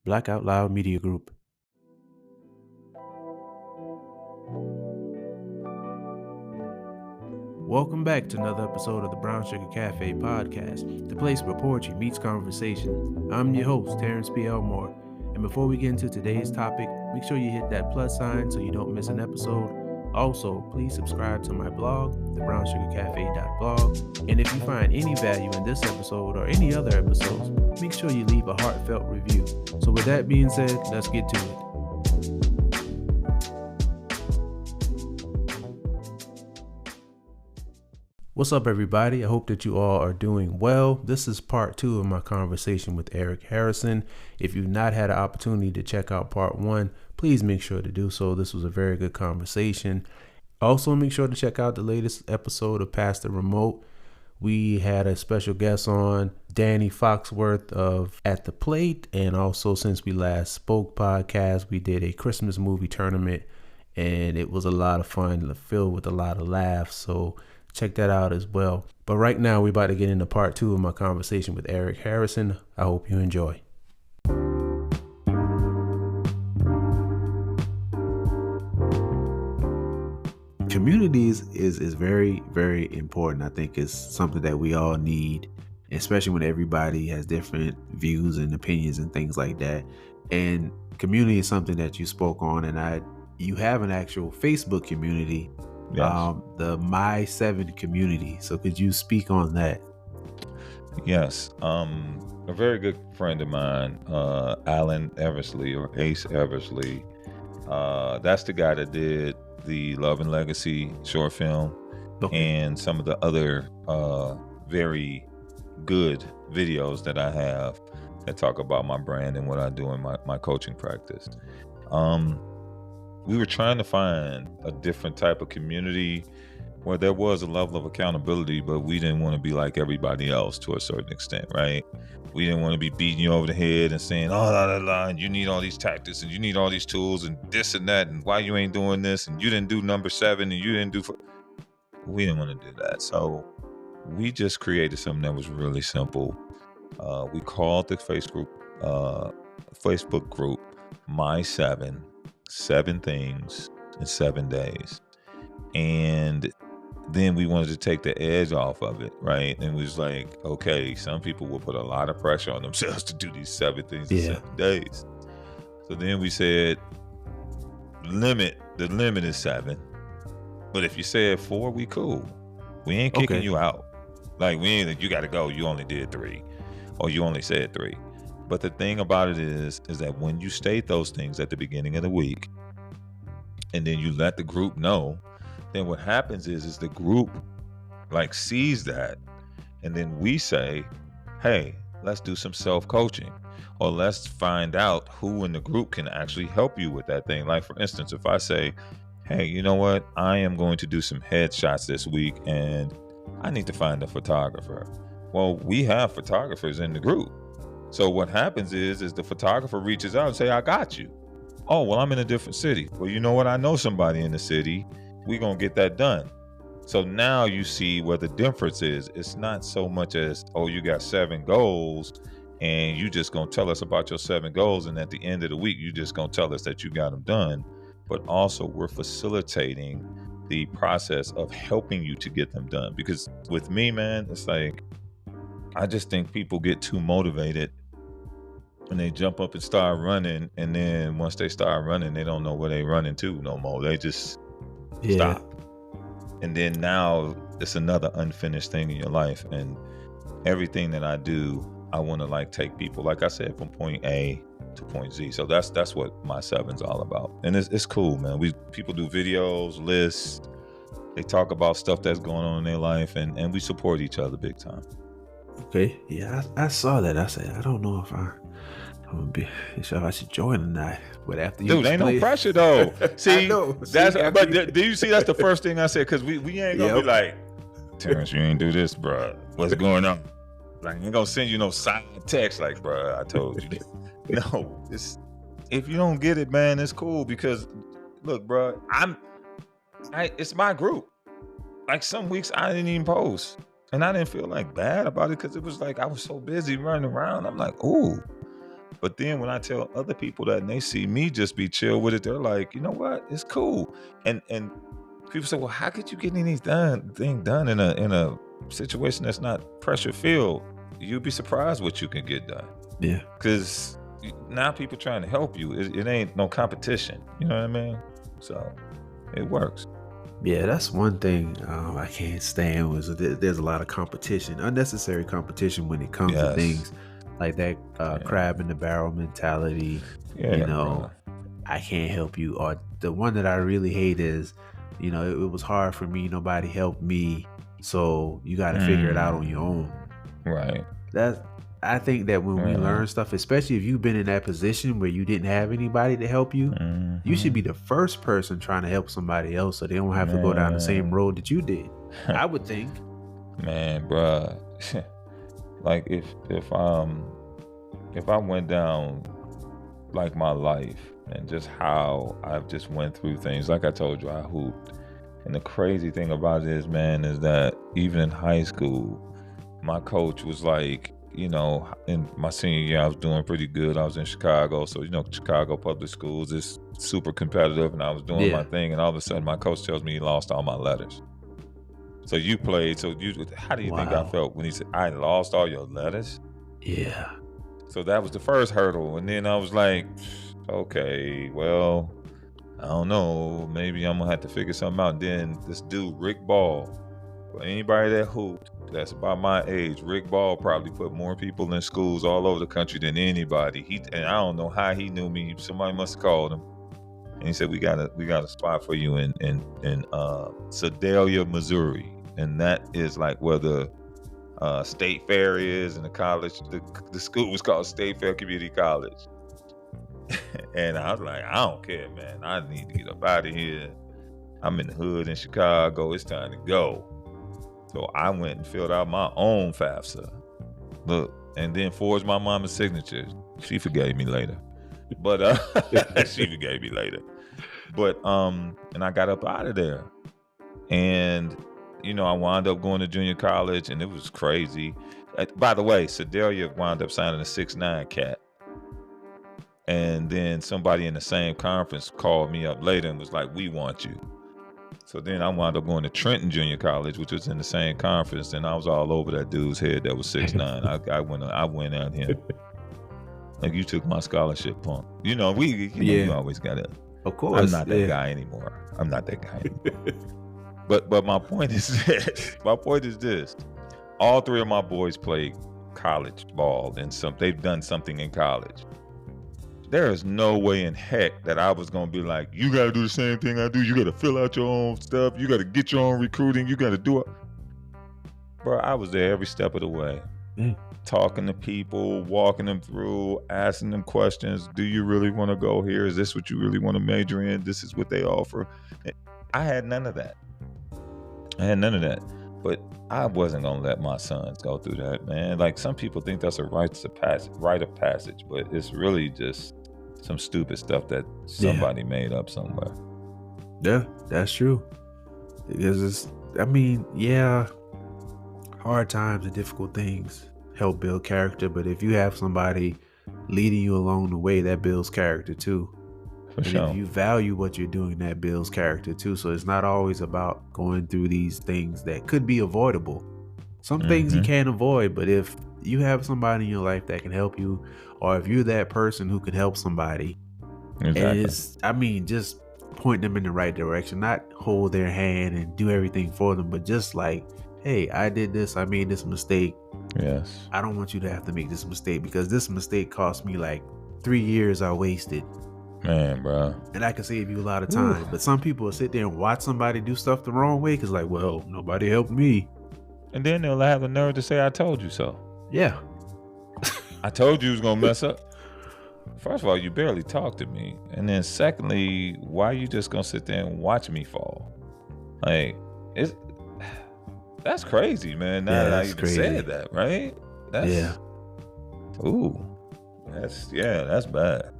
Black Out Loud Media Group. Welcome back to another episode of the Brown Sugar Cafe podcast, the place where poetry meets conversation. I'm your host, Terrence P. Elmore, and before we get into today's topic, make sure you hit that plus sign so you don't miss an episode. Also, please subscribe to my blog, thebrownssugarcafe.blog, and if you find any value in this episode or any other episodes, make sure you leave a heartfelt review. So with that being said, let's get to it. What's up, everybody? I hope that you all are doing well. This is part 2 of my conversation with Eric Harrison. If you've not had an opportunity to check out part 1, please make sure to do so. This was a very good conversation. Also, make sure to check out the latest episode of Past the Remote. We had a special guest on, Danny Foxworth of At the Plate. And also, since we last spoke podcast, we did a Christmas movie tournament. And it was a lot of fun, filled with a lot of laughs. So check that out as well. But right now, we're about to get into part 2 of my conversation with Eric Harrison. I hope you enjoy. Communities is very, very important. I think it's something that we all need, especially when everybody has different views and opinions and things like that. And community is something that you spoke on, and you have an actual Facebook community. Yes. The My 7 community. So could you speak on that? Yes. A very good friend of mine, Alan Eversley or Ace Eversley. That's the guy that did the Love and Legacy short film, and some of the other very good videos that I have that talk about my brand and what I do in my coaching practice. We were trying to find a different type of community where there was a level of accountability, but we didn't want to be like everybody else to a certain extent, right? We didn't want to be beating you over the head and saying, and you need all these tactics and you need all these tools and this and that, and why you ain't doing this, and you didn't do number 7 and you didn't do. We didn't want to do that. So we just created something that was really simple. We called the Facebook group My 7 Things in 7 days. And then we wanted to take the edge off of it, right? And it was like, okay, some people will put a lot of pressure on themselves to do these 7 things in 7 days. So then we said, the limit is 7. But if you said 4, we cool. We ain't kicking you out. Like, we ain't, you got to go, you only did 3. Or you only said 3. But the thing about it is that when you state those things at the beginning of the week, and then you let the group know, then what happens is the group like sees that, and then we say, hey, let's do some self-coaching, or let's find out who in the group can actually help you with that thing. Like, for instance, if I say, hey, you know what, I am going to do some headshots this week and I need to find a photographer. Well, we have photographers in the group. So what happens is the photographer reaches out and say, I got you. Oh, well, I'm in a different city. Well, you know what? I know somebody in the city. We're going to get that done. So now you see where the difference is. It's not so much as, oh, you got 7 goals and you just going to tell us about your 7 goals. And at the end of the week, you just going to tell us that you got them done. But also we're facilitating the process of helping you to get them done. Because with me, man, it's like, I just think people get too motivated and they jump up and start running. And then once they start running, they don't know where they running to no more. They just stop. And then now it's another unfinished thing in your life. And everything that I do, I want to like take people, like I said, from point A to point Z. So that's what My 7's all about. And it's cool, man. People do videos, lists. They talk about stuff that's going on in their life, and we support each other big time. Okay, yeah, I saw that. I said, I don't know if I'm gonna be sure I should join or not. But after you, dude, ain't no pressure though. See, I know. Do you see? That's the first thing I said, because we ain't gonna be like, Terrence, you ain't do this, bro. What's going on? Like, I ain't gonna send you no side text like, bro, I told you. No, if you don't get it, man, it's cool, because look, bro, it's my group. Like, some weeks I didn't even post. And I didn't feel like bad about it, because it was like I was so busy running around. I'm like, ooh, But then when I tell other people that and they see me just be chill with it, they're like, you know what? It's cool. And people say, well, how could you get anything done in a situation that's not pressure filled? You'd be surprised what you can get done. Yeah. Because now people trying to help you. It ain't no competition. You know what I mean? So it works. Yeah, that's one thing I can't stand was there's a lot of competition, unnecessary competition when it comes to things like that crab in the barrel mentality. Yeah, I can't help you. Or the one that I really hate is, it was hard for me. Nobody helped me. So you got to figure it out on your own. Right. I think that when we learn stuff, especially if you've been in that position where you didn't have anybody to help you, you should be the first person trying to help somebody else so they don't have to go down the same road that you did. I would think. Man, bruh. Like if I went down like my life and just how I've just went through things, like I told you, I hooped. And the crazy thing about it is, man, is that even in high school, my coach was like, in my senior year, I was doing pretty good. I was in Chicago. So, Chicago public schools is super competitive and I was doing my thing. And all of a sudden my coach tells me he lost all my letters. So you played. So how do you think I felt when he said, I lost all your letters? Yeah. So that was the first hurdle. And then I was like, okay, well, I don't know. Maybe I'm going to have to figure something out. And then this dude, Rick Ball, for anybody that hooped, that's about my age, Rick Ball probably put more people in schools all over the country than anybody. And I don't know how he knew me. Somebody must have called him. And he said, we got a spot for you in Sedalia, Missouri. And that is like where the State Fair is, and the college, the school was called State Fair Community College. And I was like, I don't care, man. I need to get up out of here. I'm in the hood in Chicago. It's time to go. So I went and filled out my own FAFSA. Look, and then forged my mama's signature. She forgave me later. But she forgave me later. But and I got up out of there. And I wound up going to junior college, and it was crazy. By the way, Sedalia wound up signing a 6'9" cat. And then somebody in the same conference called me up later and was like, we want you. So then I wound up going to Trenton Junior College, which was in the same conference, and I was all over that dude's head that was 6'9". I went at him. Like, you took my scholarship, punk. You always got it. Of course. I'm not that guy anymore. But my point is this. All three of my boys played college ball, and they've done something in college. There is no way in heck that I was going to be like, you got to do the same thing I do. You got to fill out your own stuff. You got to get your own recruiting. You got to do it. Bro, I was there every step of the way. Talking to people, walking them through, asking them questions. Do you really want to go here? Is this what you really want to major in? This is what they offer. I had none of that. But I wasn't going to let my sons go through that, man. Like, some people think that's a rite of passage, but it's really just some stupid stuff that somebody made up somewhere. Yeah, that's true. Because hard times and difficult things help build character, but if you have somebody leading you along the way, that builds character too. For sure. If you value what you're doing, that builds character too. So it's not always about going through these things that could be avoidable. Some things you can't avoid, but if you have somebody in your life that can help you, or if you're that person who can help somebody, exactly. Just point them in the right direction, not hold their hand and do everything for them, but just like, hey, I did this, I made this mistake. Yes. I don't want you to have to make this mistake because this mistake cost me like 3 years I wasted. Man, bro. And I can save you a lot of time. But some people will sit there and watch somebody do stuff the wrong way because, like, well, nobody helped me. And then they'll have the nerve to say, I told you so. Yeah. I told you was going to mess up. First of all, you barely talked to me. And then secondly, why are you just going to sit there and watch me fall? Like, that's crazy, man. Now that I even said that, right? Ooh. That's bad.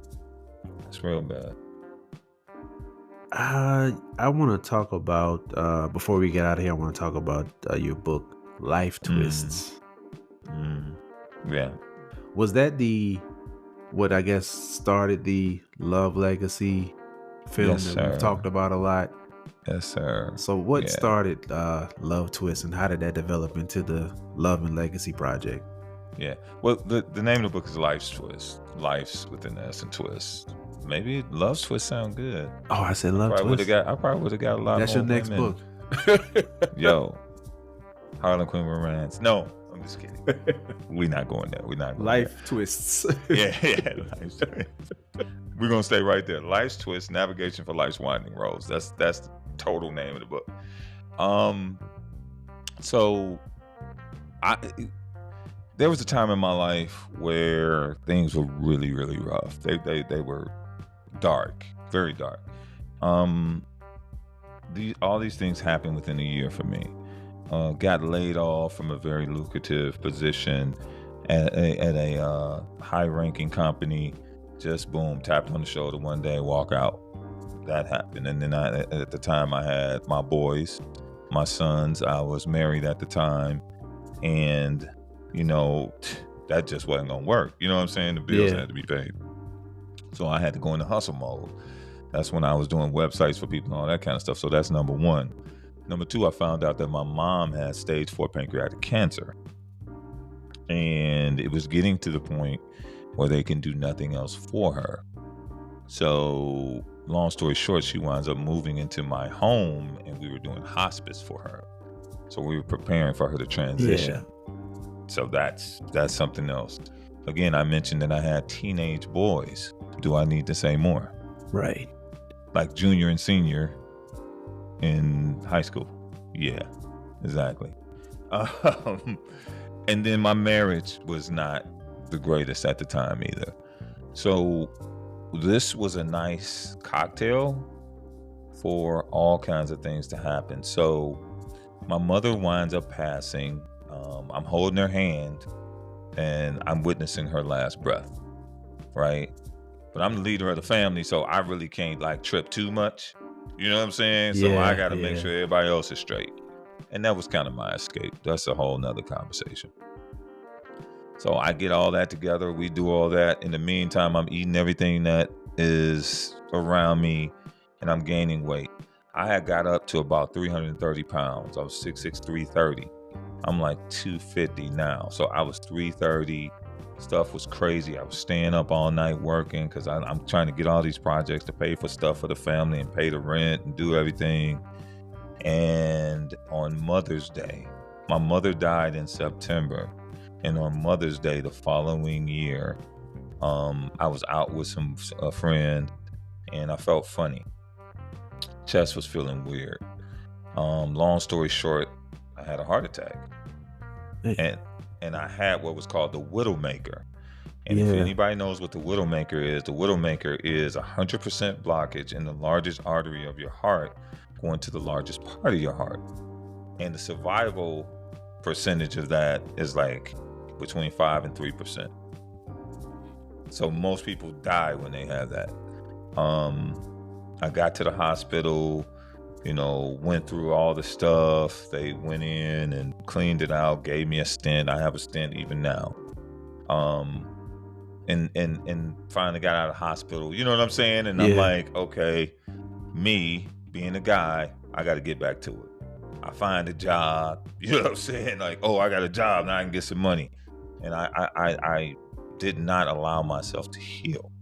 It's real bad. I want to talk about, before we get out of here, I want to talk about your book, Life Twists. Yeah. Was that the what I guess started the Love Legacy film Yes, that we've sir. talked about a lot. Yes, sir. So what Yeah. started Love Twist, and how did that develop into the Love and Legacy project? Yeah. Well, the name of the book is Life's Twist. Life's with an S and twist. Maybe Love's Twist sound good. Oh, I said Love Twist. I probably would have got a lot That's more your next women. book. Yo, Harlem Quinn Romance. No, I'm just kidding. We're not going there. We're not going Life Twists. there. Yeah, Life's Twist. We're gonna stay right there. Life's Twist: Navigation for Life's Winding Roads. That's the total name of the book. So there was a time in my life where things were really, really rough. They were dark, very dark. All these things happened within a year for me. Got laid off from a very lucrative position at a high-ranking company. Just boom, tapped on the shoulder one day, walk out. That happened. And then at the time I had my boys, my sons. I was married at the time, and that just wasn't gonna work. You know what I'm saying? The bills had to be paid. So I had to go into hustle mode. That's when I was doing websites for people and all that kind of stuff. So that's number one. Number two, I found out that my mom had stage 4 pancreatic cancer. And it was getting to the point where they can do nothing else for her. So long story short, she winds up moving into my home, and we were doing hospice for her. So we were preparing for her to transition. Yeah. So that's something else. Again, I mentioned that I had teenage boys. Do I need to say more? Right. Like junior and senior in high school. Yeah, exactly. And then my marriage was not the greatest at the time either. So this was a nice cocktail for all kinds of things to happen. So my mother winds up passing. I'm holding her hand, and I'm witnessing her last breath, right? But I'm the leader of the family, so I really can't trip too much. You know what I'm saying? So I got to make sure everybody else is straight. And that was kind of my escape. That's a whole nother conversation. So I get all that together. We do all that. In the meantime, I'm eating everything that is around me, and I'm gaining weight. I had got up to about 330 pounds. I was 6'6", 330. I'm like 250 now. So I was 330. Stuff was crazy. I was staying up all night working because I'm trying to get all these projects to pay for stuff for the family and pay the rent and do everything. And on Mother's Day, my mother died in September. And on Mother's Day the following year, I was out with a friend, and I felt funny. Chest was feeling weird. Long story short, I had a heart attack. And I had what was called the Widowmaker. And if anybody knows what the Widowmaker is 100% blockage in the largest artery of your heart going to the largest part of your heart. And the survival percentage of that is between 5 and 3%. So most people die when they have that. I got to the hospital, went through all the stuff. They went in and cleaned it out, gave me a stent. I have a stent even now. And finally got out of the hospital. You know what I'm saying? And I'm like, okay, me being a guy, I got to get back to it. I find a job. You know what I'm saying? I got a job, now I can get some money. And I did not allow myself to heal.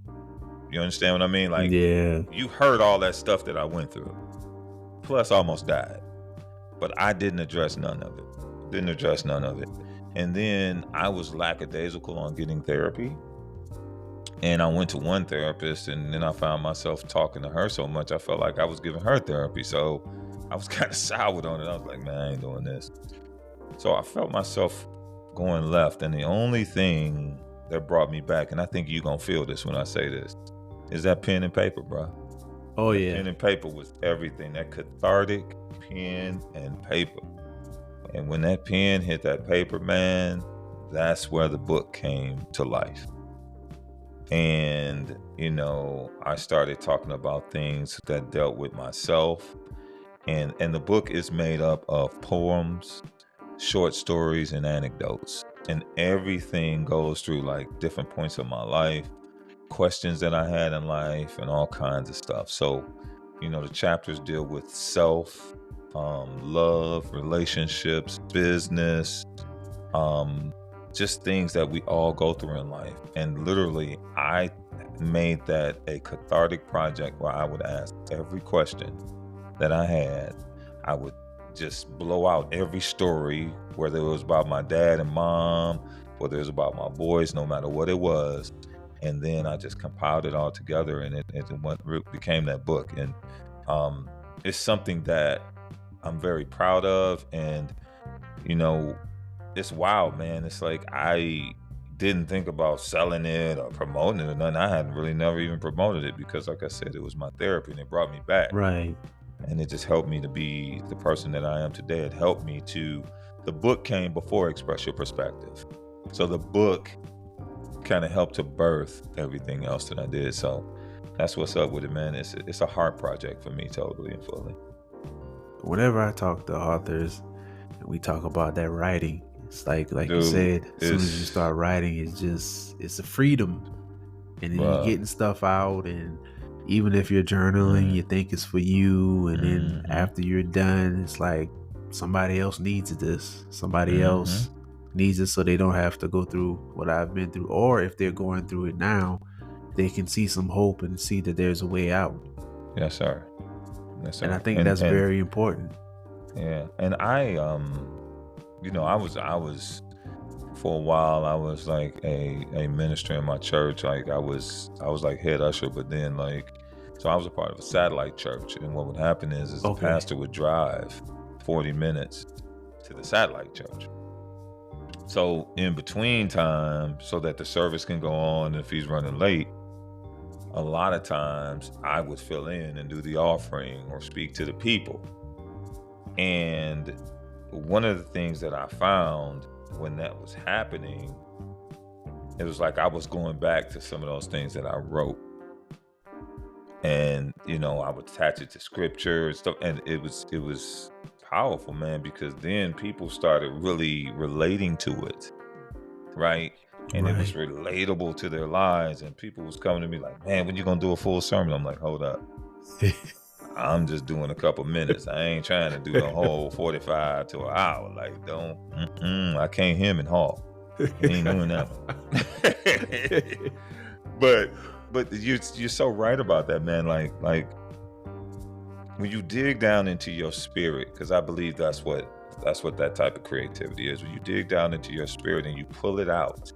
You understand what I mean? You heard all that stuff that I went through. Plus almost died. But I didn't address none of it. And then I was lackadaisical on getting therapy. And I went to one therapist, and then I found myself talking to her so much I felt like I was giving her therapy. So I was kind of soured on it. I was like, man, I ain't doing this. So I felt myself going left. And the only thing that brought me back, and I think you're going to feel this when I say this, is that pen and paper, bro. Oh, yeah. Pen and paper was everything. That cathartic pen and paper. And when that pen hit that paper, man, that's where the book came to life. And, I started talking about things that dealt with myself. And the book is made up of poems, short stories, and anecdotes. And everything goes through different points of my life. questions that I had in life and all kinds of stuff. So, the chapters deal with self, love, relationships, business, um, just things that we all go through in life. And literally, I made that a cathartic project where I would ask every question that I had. I would just blow out every story, whether it was about my dad and mom, whether it was about my boys, no matter what it was. And then I just compiled it all together, and became that book. And it's something that I'm very proud of. And, it's wild, man. It's like I didn't think about selling it or promoting it or nothing. I hadn't really never even promoted it because, like I said, it was my therapy and it brought me back. Right. And it just helped me to be the person that I am today. It helped me the book came before Express Your Perspective. So the book kind of helped to birth everything else that I did. So that's what's up with it, man. It's a heart project for me, totally and fully. Whenever I talk to authors and we talk about that writing, it's like Dude, you said, as soon as you start writing, it's a freedom. And then you're getting stuff out, and even if you're journaling, you think it's for you, and then after you're done, it's like somebody else needs this. Somebody else needs it, so they don't have to go through what I've been through. Or if they're going through it now, they can see some hope and see that there's a way out. Yes, sir. Yes, sir. And I think that's very important. Yeah. And I was for a while, I was like a minister in my church. Like I was like head usher, but then so I was a part of a satellite church. And what would happen is the pastor would drive 40 minutes to the satellite church. So in between time, so that the service can go on, if he's running late, a lot of times I would fill in and do the offering or speak to the people. And one of the things that I found when that was happening, it was like I was going back to some of those things that I wrote. And, I would attach it to scripture and stuff. And it was powerful, man, because then people started really relating to it. Right. And it was relatable to their lives. And people was coming to me like, man, when you going to do a full sermon? I'm like, hold up. I'm just doing a couple minutes. I ain't trying to do the whole 45 to an hour. Like, I can't hem and haw. I ain't doing that one. But you're so right about that, man. Like when you dig down into your spirit, because I believe that's what that type of creativity is. When you dig down into your spirit and you pull it out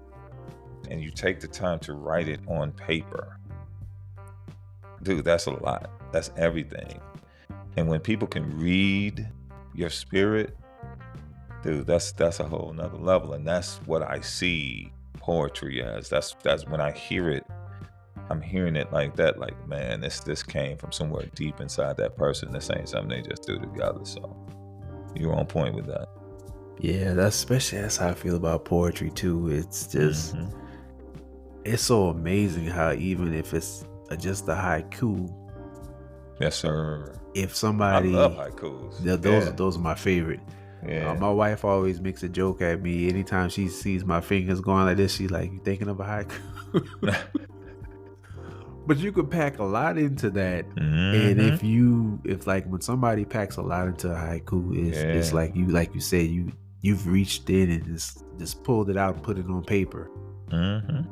and you take the time to write it on paper, dude, that's a lot. That's everything. And when people can read your spirit, dude, that's a whole nother level. And that's what I see poetry as. That's when I hear it, I'm hearing it like that, like, man, this came from somewhere deep inside that person. This ain't something they just do together. So you're on point with that. Yeah, that's how I feel about poetry too. It's just, it's so amazing how even if it's just a haiku. Yes, sir. If somebody, I love haikus. Those are my favorite. Yeah. My wife always makes a joke at me anytime she sees my fingers going like this. She's like, "You thinking of a haiku?" But you could pack a lot into that, and if like when somebody packs a lot into a haiku, it's like you said, you've reached in and just pulled it out and put it on paper, and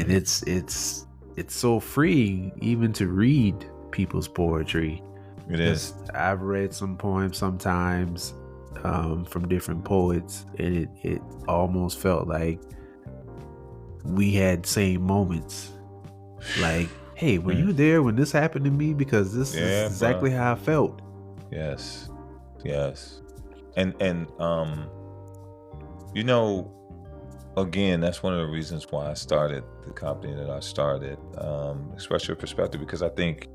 it's so freeing even to read people's poetry. It is. I've read some poems sometimes from different poets, and it almost felt like we had same moments. Like, hey, were you there when this happened to me? Because this is exactly how I felt. Yes. And again, that's one of the reasons why I started the company that I started, Express Your Perspective, because I think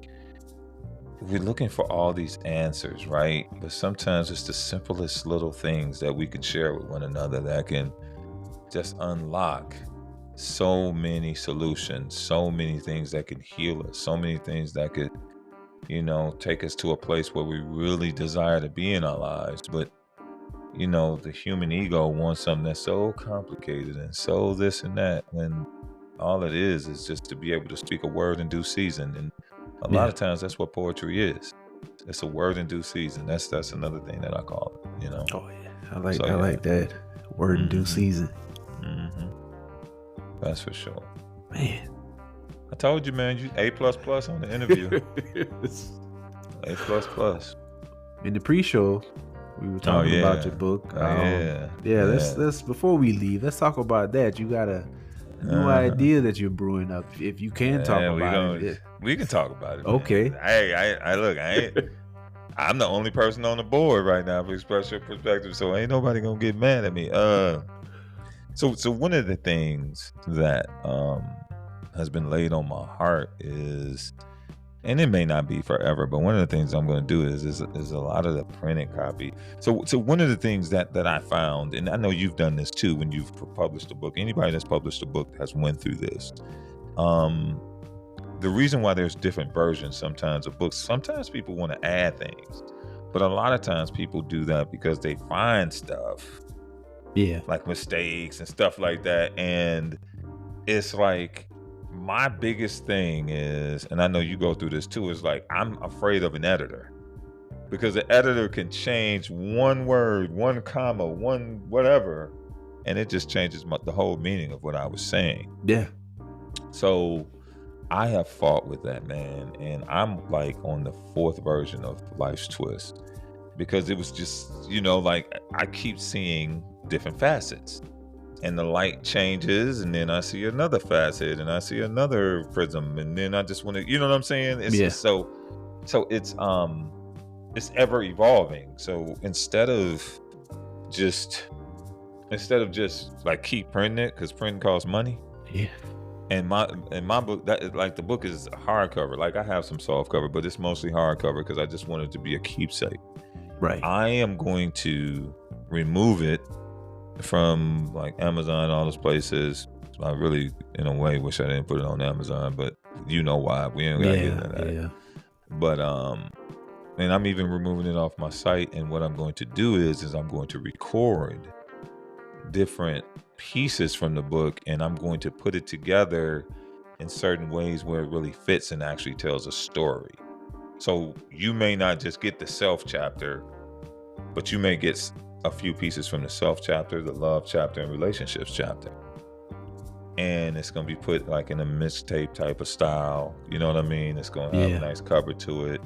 we're looking for all these answers, right? But sometimes it's the simplest little things that we can share with one another that can just unlock so many solutions, so many things that can heal us, so many things that could, take us to a place where we really desire to be in our lives. But, the human ego wants something that's so complicated and so this and that, when all it is just to be able to speak a word in due season. And a lot Yeah. of times that's what poetry is. It's a word in due season. That's another thing that I call it, you know? Oh yeah. So I yeah. like that. Word in due Mm-hmm. season. Mm-hmm. That's for sure. Man. I told you, man, you A++ on the interview. A++. In the pre-show, we were talking about your book. Yeah. Let's before we leave, let's talk about that. You got a new idea that you're brewing up. If you can talk about it. We can talk about it, man. Okay. I look, I'm the only person on the board right now for Express Your Perspective, so ain't nobody gonna get mad at me. So one of the things that has been laid on my heart is, and it may not be forever, but one of the things I'm going to do is a lot of the printed copy. So one of the things that I found, and I know you've done this too when you've published a book. Anybody that's published a book has went through this. The reason why there's different versions sometimes of books, sometimes people want to add things, but a lot of times people do that because they find stuff, like mistakes and stuff like that, and it's like, my biggest thing is, and I know you go through this too, is like, I'm afraid of an editor, because the editor can change one word, one comma, one whatever, and it just changes the whole meaning of what I was saying. Yeah. So I have fought with that, man, and I'm like on the 4th version of Life's Twist, because it was just, like, I keep seeing different facets. And the light changes, and then I see another facet, and I see another prism, and then I just want to, you know what I'm saying? It's just so it's ever evolving. So instead of just like keep printing it, because printing costs money. Yeah. And my book, that, like, the book is hardcover. Like, I have some soft cover, but it's mostly hardcover because I just want it to be a keepsake. Right. I am going to remove it from like Amazon, all those places. I really, in a way, wish I didn't put it on Amazon, but you know why. We ain't gotta get into that. Yeah. But and I'm even removing it off my site. And what I'm going to do is I'm going to record different pieces from the book, and I'm going to put it together in certain ways where it really fits and actually tells a story. So you may not just get the self chapter, but you may get a few pieces from the self chapter, the love chapter, and relationships chapter. And it's going to be put like in a mixtape type of style. You know what I mean? It's going to have a nice cover to it.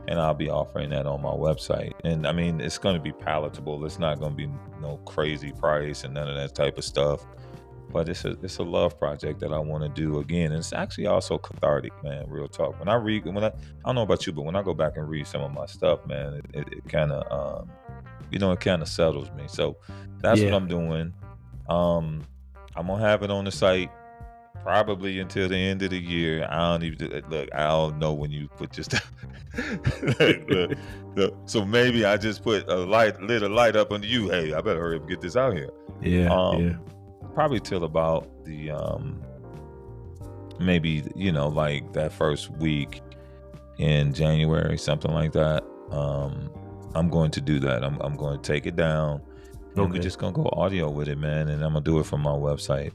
And I'll be offering that on my website. And I mean, it's going to be palatable. It's not going to be no crazy price and none of that type of stuff. But it's a love project that I want to do again. And it's actually also cathartic, man, real talk. I don't know about you, but when I go back and read some of my stuff, man, it kind of, it kind of settles me. So that's what I'm doing. I'm going to have it on the site probably until the end of the year. I don't know when you put your stuff. So maybe I just put lit a light up under you. Hey, I better hurry up and get this out here. Probably till about the maybe, like that first week in January, something like that. I'm going to do that. I'm going to take it down, and we're just gonna go audio with it, man. And I'm gonna do it from my website.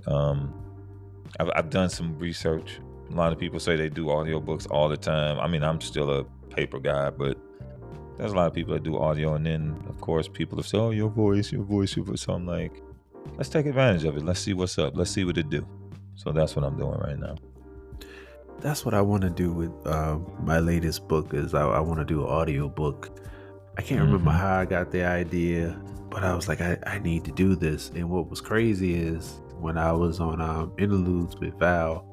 I've done some research. A lot of people say they do audiobooks all the time. I mean, I'm still a paper guy, but there's a lot of people that do audio. And then, of course, people have said, "Oh, your voice." So I'm like, let's take advantage of it. Let's see what's up. Let's see what it do. So that's what I'm doing right now. That's what I want to do with my latest book. Is I want to do an audio book. I can't remember how I got the idea, but I was like, I need to do this. And what was crazy is when I was on Interludes with Val,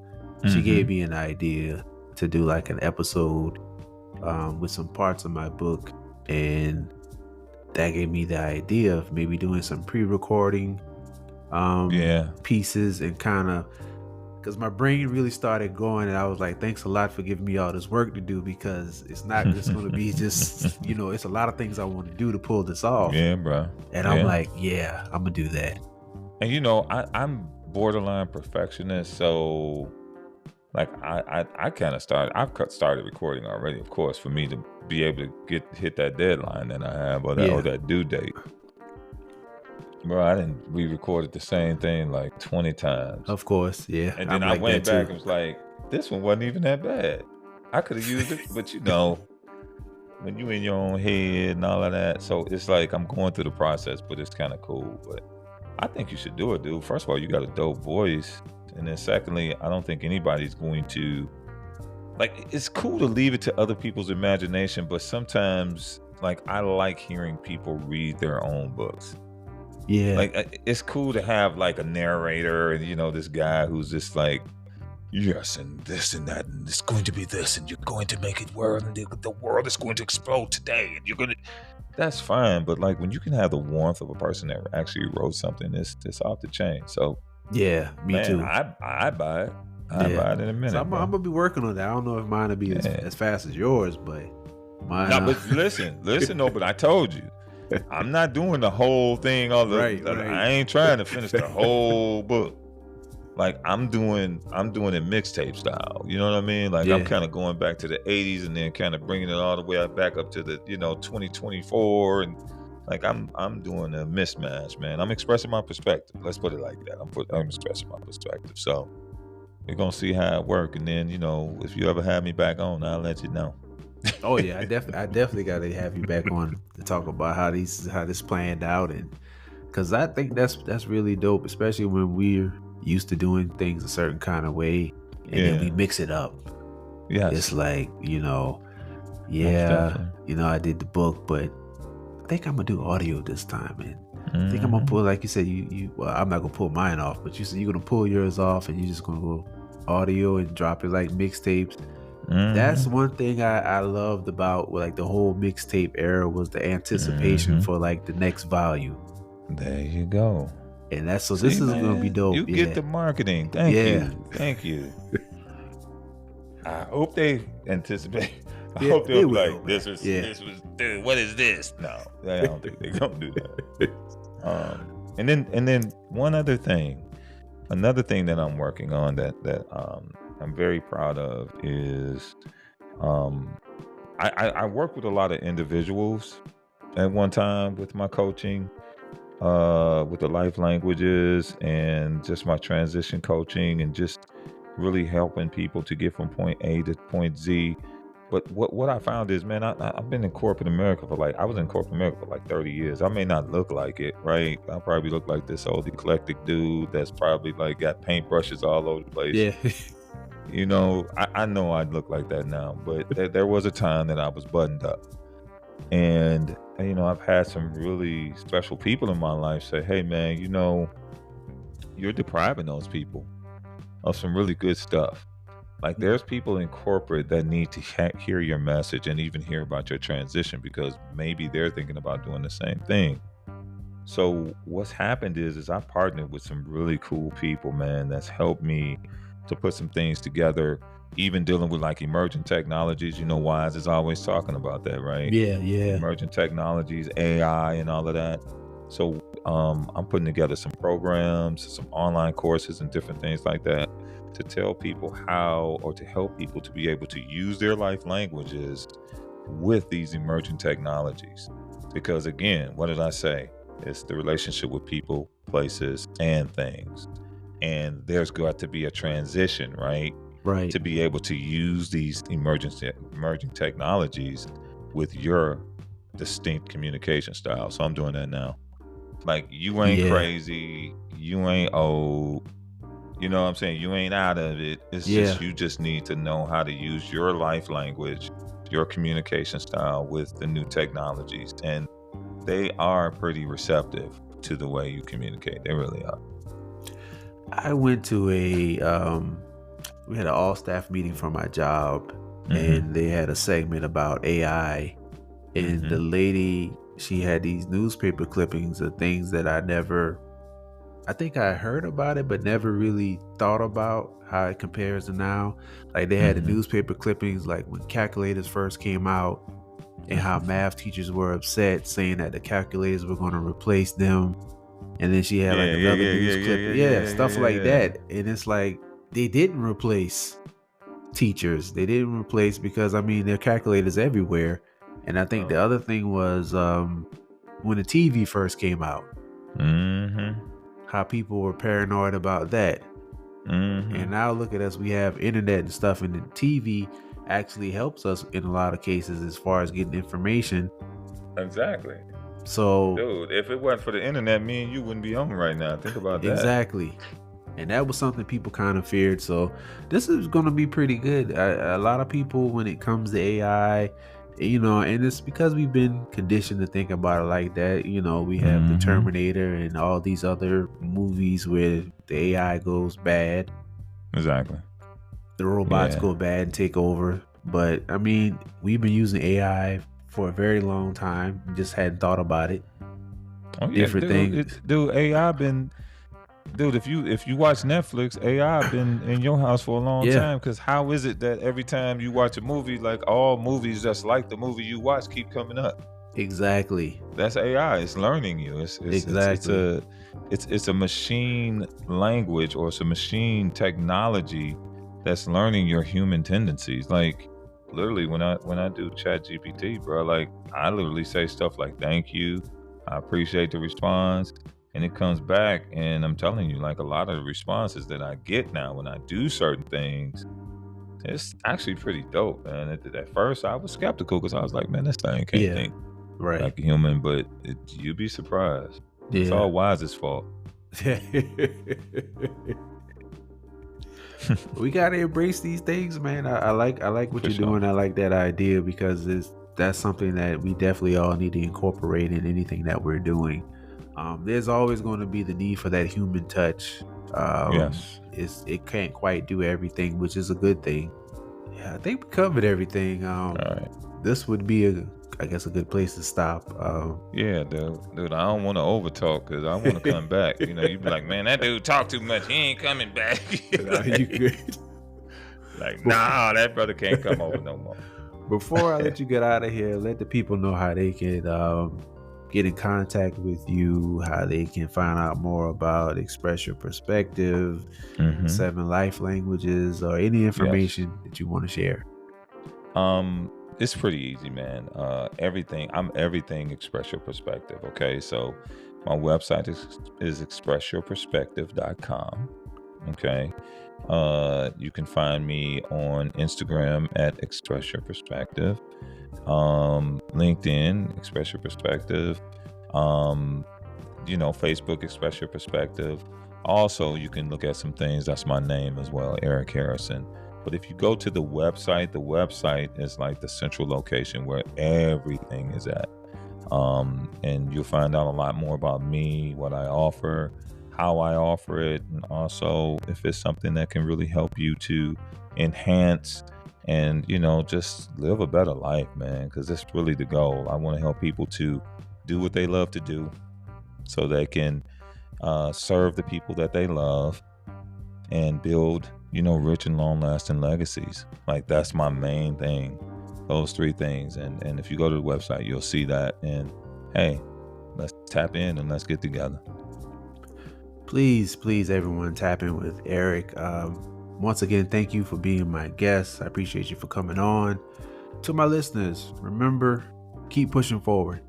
she gave me an idea to do like an episode with some parts of my book. And that gave me the idea of maybe doing some pre-recording pieces, and kind of, because my brain really started going, and I was like, thanks a lot for giving me all this work to do, because it's not just going to be just, it's a lot of things I want to do to pull this off. Yeah, bro. And I'm like, I'm going to do that. And, I'm borderline perfectionist. So, like, I've started recording already, of course, for me to be able to hit that deadline that I have, or that due date. Bro, I didn't re-recorded the same thing like 20 times. Of course, yeah, And then I'm I like that went back too. and was like, this one wasn't even that bad. I could have used it, but you know, when you in your own head and all of that. So it's like I'm going through the process, but it's kind of cool. But I think you should do it, dude. First of all, you got a dope voice. And then secondly, I don't think anybody's going to like it's cool to leave it to other people's imagination, but sometimes like I like hearing people read their own books. Yeah, Like it's cool to have like a narrator and you know this guy who's just like yes and this and that and it's going to be this and you're going to make it world and the world is going to explode today and you're going to that's fine, but like when you can have the warmth of a person that actually wrote something, it's off the chain. So yeah, me man, too. I buy it. I Yeah, buy it in a so minute, I'm bro. gonna be working on that. I don't know if mine will be Yeah. as fast as yours, but mine. No, but listen, no, but I told you, I'm not doing the whole thing. Right, right. I ain't trying to finish the whole book. Like I'm doing it mixtape style. You know what I mean? Like I'm Yeah, kind of going back to the 80s and then kind of bringing it all the way back up to the 2024 and like I'm doing a mismatch, man. I'm expressing my perspective. Let's put it like that. I'm expressing my perspective. So we're gonna see how it works, and then if you ever have me back on, I'll let you know. oh yeah, I definitely got to have you back on to talk about how this planned out, and because I think that's really dope, especially when we're used to doing things a certain kind of way, and then we Yeah. mix it up. It's Yes. like Most yeah, definitely. I did the book, but I think I'm gonna do audio this time, and I think I'm gonna Hmm. pull, like you said, well, I'm not gonna pull mine off, but you said you're gonna pull yours off, and you're just gonna go audio and drop it like mixtapes. That's Hmm. one thing I loved about like the whole mixtape era was the anticipation Hmm. for like the next volume. There you go. And that's so See, this is gonna be man, you dope. get Yeah. the marketing. Thank Yeah. you. Thank you. I hope they anticipate. I Yeah, hope they they'll be will, like, man. Yeah. this was, dude, what is this? No, I don't think they're gonna do that. And then one other thing, another thing that I'm working on that I'm very proud of is um, I work with a lot of individuals at one time with my coaching, with the life languages and just my transition coaching and just really helping people to get from point A to point Z. But what I found is, man, I've been in corporate America I was in corporate America for like 30 years. I may not look like it, right? I probably look like this old eclectic dude that's probably like got paintbrushes all over the place. Yeah. I know I look like that now, but there was a time that I was buttoned up. And I've had some really special people in my life say, hey, man, you're depriving those people of some really good stuff. Like there's people in corporate that need to hear your message and even hear about your transition because maybe they're thinking about doing the same thing. So what's happened is I've partnered with some really cool people, man, that's helped me to put some things together, even dealing with like emerging technologies. Wise is always talking about that, right? Yeah, yeah. Emerging technologies, AI, and all of that. So I'm putting together some programs, some online courses, and different things like that to tell people how or to help people to be able to use their life languages with these emerging technologies. Because again, what did I say? It's the relationship with people, places, and things. And there's got to be a transition, right? Right. To be able to use these emerging technologies with your distinct communication style. So I'm doing that now. Like you ain't Yeah. crazy, you ain't old, you know what I'm saying? You ain't out of it. It's Yeah. just you just need to know how to use your life language, your communication style with the new technologies. And they are pretty receptive to the way you communicate. They really are. I went to we had an all staff meeting for my job, Mm-hmm. and they had a segment about AI, and the Mm-hmm. lady, she had these newspaper clippings of things that I think I heard about it, but never really thought about how it compares to now. Like they had the Mm-hmm. newspaper clippings, like when calculators first came out, and how math teachers were upset, saying that the calculators were going to replace them. And then she had like Yeah, yeah, another yeah, yeah, news yeah, clip, yeah, yeah, yeah, yeah, stuff yeah, like yeah. that. And it's like they didn't replace teachers. They didn't replace because I mean there are calculators everywhere. And I think the other thing was when the TV first came out. Mm-hmm. How people were paranoid about that. Mm-hmm. And now look at us, we have internet and stuff, and the TV actually helps us in a lot of cases as far as getting information. Exactly. So, Dude, if it wasn't for the internet, me and you wouldn't be on right now. Think about that. exactly. And that was something people kind of feared. So this is going to be pretty good. A lot of people, when it comes to AI, and it's because we've been conditioned to think about it like that. We have the Terminator and all these other movies where the AI goes bad. Exactly. The robots go bad and take over. But I mean, we've been using AI for a very long time. Just hadn't thought about it. Oh yeah, Different things. AI been. Dude, if you watch Netflix, AI been in your house for a long time. Because how is it that every time you watch a movie, like all movies that's like the movie you watch keep coming up? Exactly. That's AI. It's learning you. Exactly. It's a machine language, or it's a machine technology that's learning your human tendencies. Like literally, when I do Chat GPT, bro, like I literally say stuff like "Thank you," "I appreciate the response." And it comes back, and I'm telling you, like a lot of the responses that I get now when I do certain things, it's actually pretty dope, man. At first, I was skeptical because I was like, man, this thing can't think like a human, but you'd be surprised. It's all Wise's fault. We gotta embrace these things, man. I like what you're doing. I like that idea because that's something that we definitely all need to incorporate in anything that we're doing. There's always going to be the need for that human touch. Yes. It can't quite do everything, which is a good thing. Yeah, I think we covered everything. All right. This would be I guess a good place to stop. Yeah, dude, I don't want to overtalk because I want to come back. You'd be like, man, that dude talk too much. He ain't coming back. You good? Like, nah, that brother can't come over no more. Before I let you get out of here, let the people know how they can get in contact with you, how they can find out more about Express Your Perspective, 7 Life Languages, or any information that you want to share. It's pretty easy, man. I'm everything Express Your Perspective. Okay, so my website is expressyourperspective.com. Okay, you can find me on Instagram at Express Your Perspective. LinkedIn, Express Your Perspective. Facebook, Express Your Perspective. Also, you can look at some things. That's my name as well, Eric Harrison. But if you go to the website is like the central location where everything is at. And you'll find out a lot more about me, what I offer, how I offer it, and also if it's something that can really help you to enhance and, just live a better life, man, because that's really the goal. I want to help people to do what they love to do so they can serve the people that they love and build, rich and long-lasting legacies. Like, that's my main thing, those 3 things. And if you go to the website, you'll see that. And hey, let's tap in and let's get together. Please, everyone, tap in with Eric. Once again, thank you for being my guest. I appreciate you for coming on. To my listeners, remember, keep pushing forward.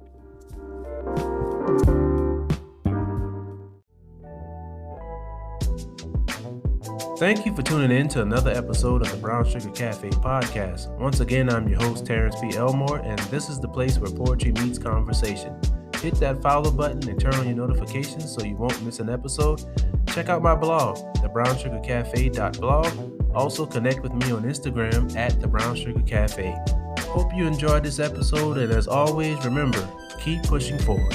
Thank you for tuning in to another episode of the Brown Sugar Cafe podcast. Once again, I'm your host, Terrence P. Elmore, and this is the place where poetry meets conversation. Hit that follow button and turn on your notifications so you won't miss an episode. Check out my blog, thebrownsugarcafe.blog. Also connect with me on Instagram at thebrownsugarcafe. Hope you enjoyed this episode, and as always, remember, keep pushing forward.